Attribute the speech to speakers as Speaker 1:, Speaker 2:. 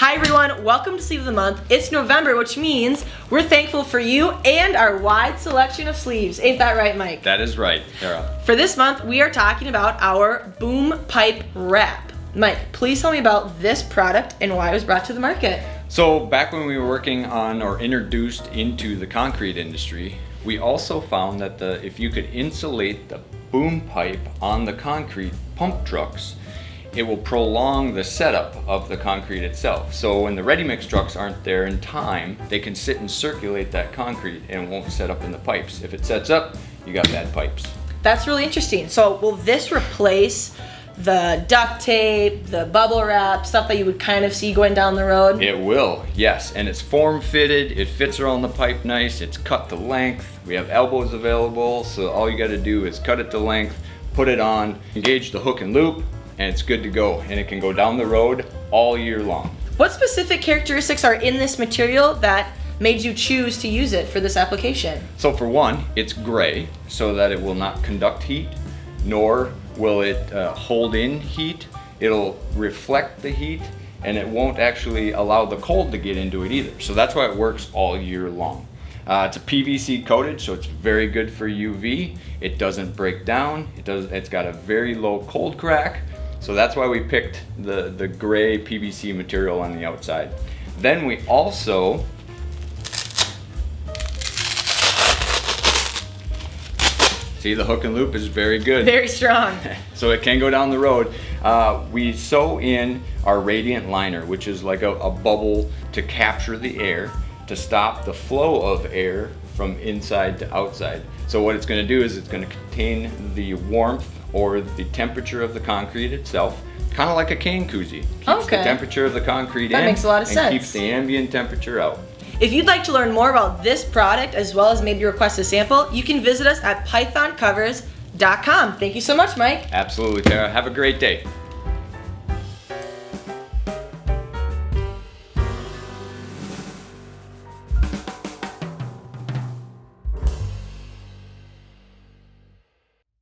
Speaker 1: Hi everyone, welcome to Sleeve of the Month. It's November, which means we're thankful for you and our wide selection of sleeves. Ain't that right, Mike?
Speaker 2: That is right, Tara.
Speaker 1: For this month, we are talking about our boom pipe wrap. Mike, please tell me about this product and why it was brought to the market.
Speaker 2: So back when we were working on or introduced into the concrete industry, we also found that if you could insulate the boom pipe on the concrete pump trucks, it will prolong the setup of the concrete itself. So when the ready-mix trucks aren't there in time, they can sit and circulate that concrete and it won't set up in the pipes. If it sets up, you got bad pipes.
Speaker 1: That's really interesting. So will this replace the duct tape, the bubble wrap, stuff that you would kind of see going down the road?
Speaker 2: It will, yes. And it's form fitted, it fits around the pipe nice, it's cut to length. We have elbows available, so all you gotta do is cut it to length, put it on, engage the hook and loop, and it's good to go. And it can go down the road all year long.
Speaker 1: What specific characteristics are in this material that made you choose to use it for this application?
Speaker 2: So for one, it's gray, so that it will not conduct heat, nor will it hold in heat. It'll reflect the heat, and it won't actually allow the cold to get into it either. So that's why it works all year long. It's a PVC coated, so it's very good for UV. It doesn't break down. It's got a very low cold crack. So that's why we picked the gray PVC material on the outside. Then we also see the hook and loop is very good.
Speaker 1: Very strong.
Speaker 2: So it can go down the road. We sew in our radiant liner, which is like a bubble to capture the air, to stop the flow of air from inside to outside. So what it's going to do is it's going to contain the warmth or the temperature of the concrete itself, kind of like a cane koozie. Keeps the temperature of the concrete
Speaker 1: that
Speaker 2: in
Speaker 1: makes a lot of
Speaker 2: and
Speaker 1: sense.
Speaker 2: Keeps the ambient temperature out.
Speaker 1: If you'd like to learn more about this product as well as maybe request a sample, you can visit us at pythoncovers.com. Thank you so much, Mike.
Speaker 2: Absolutely, Tara. Have a great day.